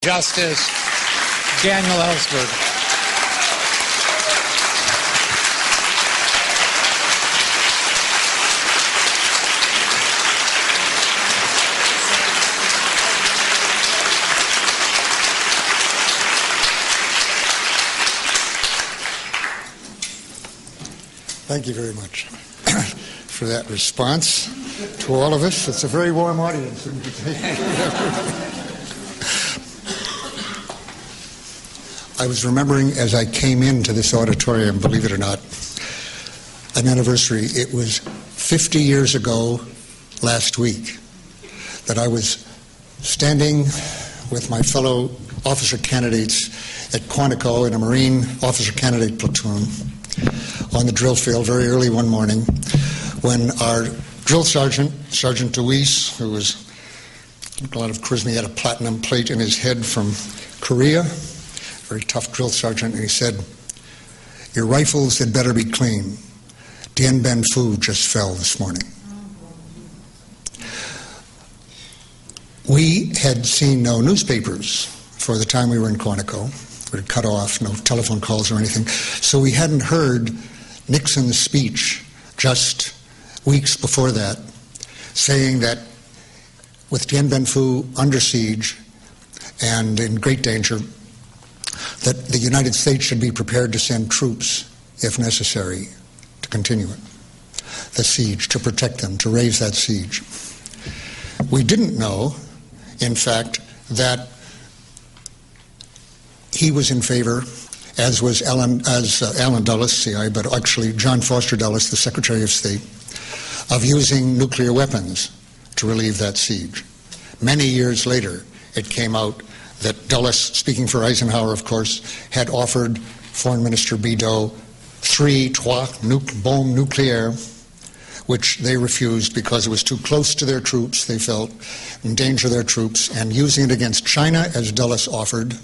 Justice Daniel Ellsberg. Thank you very much for that response to all of us. It's a very warm audience. I was remembering as I came into this auditorium, believe it or not, an anniversary. It was 50 years ago last week that I was standing with my fellow officer candidates at Quantico in a Marine officer candidate platoon on the drill field very early one morning when our drill sergeant, Sergeant DeWeese, who was a lot of charisma, he had a platinum plate in his head from Korea, very tough drill sergeant, and he said, "Your rifles had better be clean. Dien Bien Phu just fell this morning." We had seen no newspapers for the time we were in Quantico. We were cut off, no telephone calls or anything. So we hadn't heard Nixon's speech just weeks before that, saying that with Dien Bien Phu under siege and in great danger, that the United States should be prepared to send troops, if necessary, to continue it, the siege, to protect them, to raise that siege. We didn't know, in fact, that he was in favor, as was Allen Dulles, CIA, but actually John Foster Dulles, the Secretary of State, of using nuclear weapons to relieve that siege. Many years later, it came out that Dulles, speaking for Eisenhower, of course, had offered Foreign Minister Bidault trois bombes nucléaires, which they refused because it was too close to their troops, they felt, endanger their troops, and using it against China, as Dulles offered,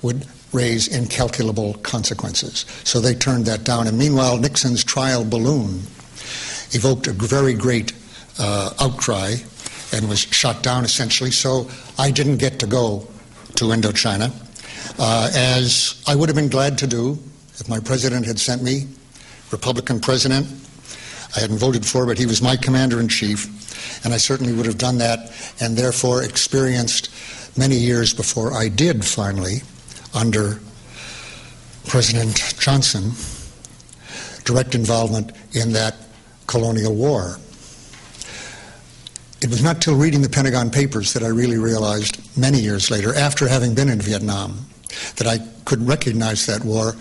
would raise incalculable consequences. So they turned that down. And meanwhile, Nixon's trial balloon evoked a very great outcry and was shot down, essentially. So I didn't get to go to Indochina, as I would have been glad to do if my president had sent me, Republican president. I hadn't voted for, but he was my commander-in-chief, and I certainly would have done that, and therefore experienced many years before I did finally, under President Johnson, direct involvement in that colonial war. It was not till reading the Pentagon Papers that I really realized, many years later, after having been in Vietnam, that I could recognize that war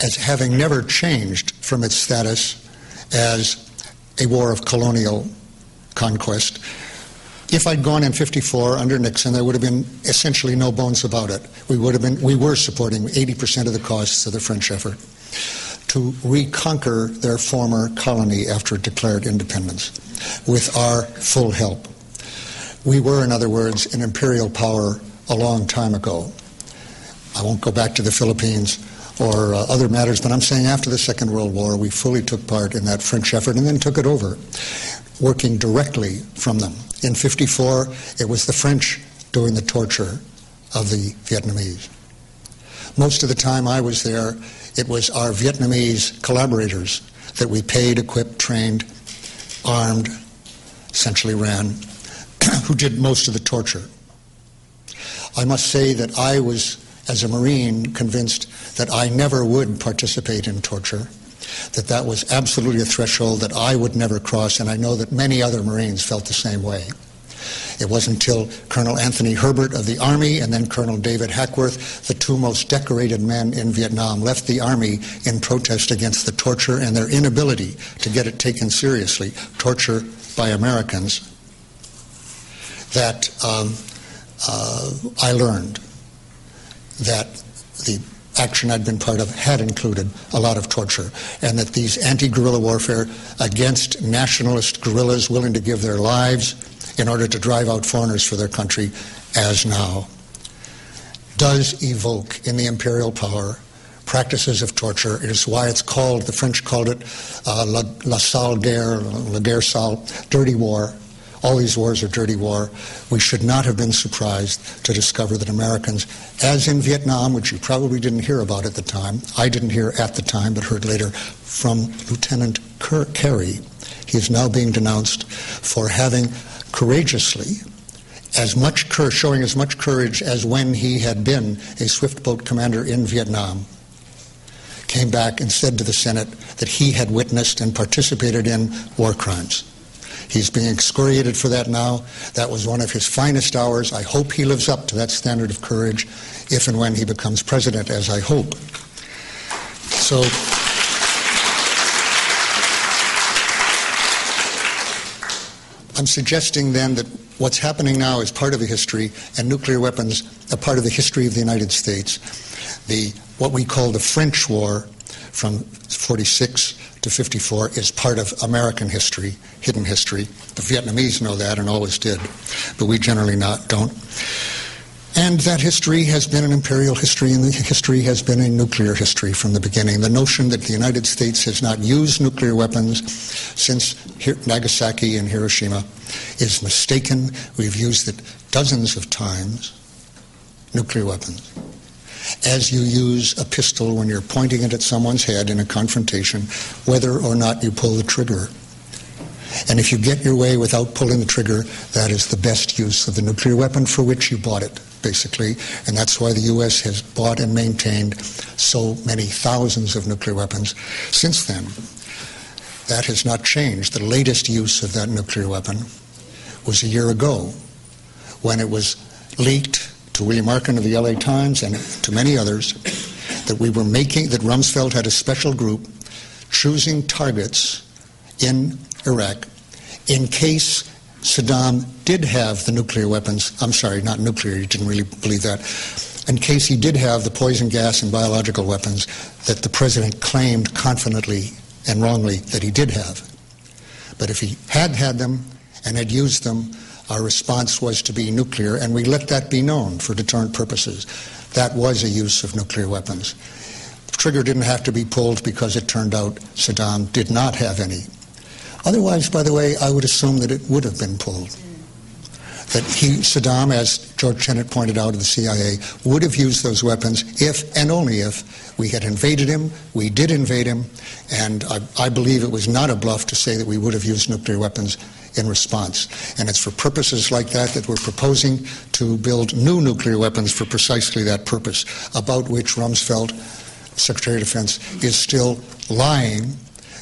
as having never changed from its status as a war of colonial conquest. If I'd gone in '54 under Nixon, there would have been essentially no bones about it. We were supporting 80% of the costs of the French effort to reconquer their former colony after it declared independence with our full help. We were, in other words, an imperial power a long time ago. I won't go back to the Philippines or other matters, but I'm saying after the Second World War, we fully took part in that French effort and then took it over, working directly from them. In '54, it was the French doing the torture of the Vietnamese. Most of the time I was there, it was our Vietnamese collaborators that we paid, equipped, trained, armed, essentially ran, who did most of the torture. I must say that I was, as a Marine, convinced that I never would participate in torture, that that was absolutely a threshold that I would never cross, and I know that many other Marines felt the same way. It wasn't until Colonel Anthony Herbert of the Army and then Colonel David Hackworth, the two most decorated men in Vietnam, left the Army in protest against the torture and their inability to get it taken seriously, torture by Americans, that I learned that the action I'd been part of had included a lot of torture, and that these anti-guerrilla warfare against nationalist guerrillas willing to give their lives in order to drive out foreigners for their country, as now, does evoke in the imperial power practices of torture. It is why it's called, the French called it la sale guerre, la guerre sale, dirty war, all these wars are dirty war. We should not have been surprised to discover that Americans, as in Vietnam, which you probably didn't hear about at the time, I didn't hear at the time but heard later from Lieutenant Carey, he is now being denounced for having courageously, showing as much courage as when he had been a swift boat commander in Vietnam, came back and said to the Senate that he had witnessed and participated in war crimes. He's being excoriated for that now. That was one of his finest hours. I hope he lives up to that standard of courage if and when he becomes president, as I hope. So, I'm suggesting then that what's happening now is part of the history, and nuclear weapons are part of the history of the United States. What we call the French War from 46 to 54 is part of American history, hidden history. The Vietnamese know that and always did, but we generally don't. And that history has been an imperial history, and the history has been a nuclear history from the beginning. The notion that the United States has not used nuclear weapons since Nagasaki and Hiroshima is mistaken. We've used it dozens of times, nuclear weapons. As you use a pistol when you're pointing it at someone's head in a confrontation, whether or not you pull the trigger. And if you get your way without pulling the trigger, that is the best use of the nuclear weapon for which you bought it, basically. And that's why the U.S. has bought and maintained so many thousands of nuclear weapons since then. That has not changed. The latest use of that nuclear weapon was a year ago, when it was leaked to William Arkin of the LA Times and to many others that Rumsfeld had a special group choosing targets in Iraq in case Saddam did have the nuclear weapons. I'm sorry, not nuclear, you didn't really believe that. In case he did have the poison gas and biological weapons that the president claimed confidently and wrongly that he did have. But if he had them and had used them, our response was to be nuclear, and we let that be known for deterrent purposes. That was a use of nuclear weapons. The trigger didn't have to be pulled because it turned out Saddam did not have any. Otherwise, by the way, I would assume that it would have been pulled. That Saddam, as George Tenet pointed out of the CIA, would have used those weapons if and only if we had invaded him. We did invade him, and I believe it was not a bluff to say that we would have used nuclear weapons in response. And it's for purposes like that we're proposing to build new nuclear weapons for precisely that purpose, about which Rumsfeld, Secretary of Defense, is still lying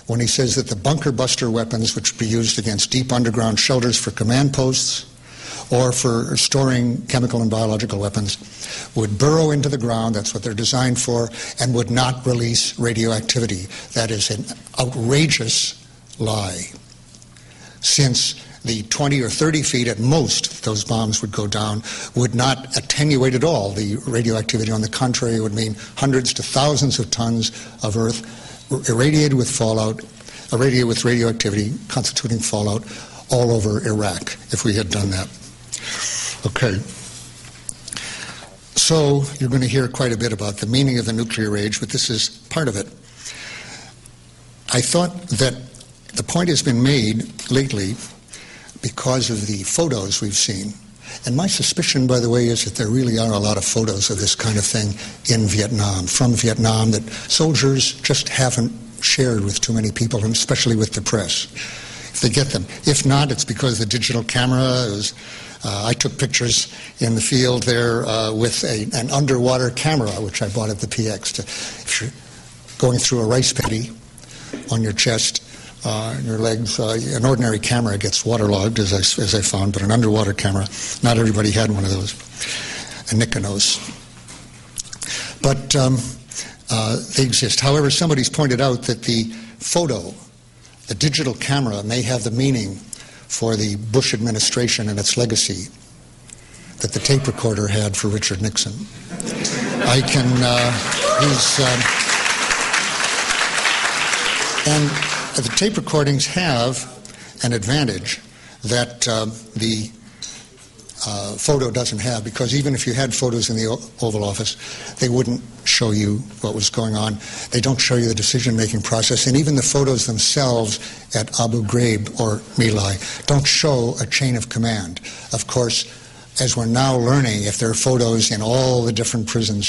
when he says that the bunker buster weapons, which would be used against deep underground shelters for command posts or for storing chemical and biological weapons, would burrow into the ground, that's what they're designed for, and would not release radioactivity. That is an outrageous lie. Since the 20 or 30 feet at most those bombs would go down would not attenuate at all the radioactivity. On the contrary, it would mean hundreds to thousands of tons of earth irradiated with fallout, irradiated with radioactivity, constituting fallout all over Iraq if we had done that. Okay. So you're going to hear quite a bit about the meaning of the nuclear age, but this is part of it. I thought that the point has been made lately because of the photos we've seen. And my suspicion, by the way, is that there really are a lot of photos of this kind of thing in Vietnam, from Vietnam, that soldiers just haven't shared with too many people, and especially with the press, if they get them. If not, it's because the digital camera is... I took pictures in the field there with an underwater camera, which I bought at the PX. If you're going through a rice paddy on your chest, your legs, an ordinary camera gets waterlogged, as I found, but an underwater camera, not everybody had one of those, a Nikonos. But they exist. However, somebody's pointed out that the photo, the digital camera, may have the meaning for the Bush administration and its legacy that the tape recorder had for Richard Nixon. I can, and the tape recordings have an advantage that the photo doesn't have, because even if you had photos in the Oval Office, they wouldn't show you what was going on. They don't show you the decision-making process, and even the photos themselves at Abu Graib or My Lai don't show a chain of command. Of course, as we're now learning, if there are photos in all the different prisons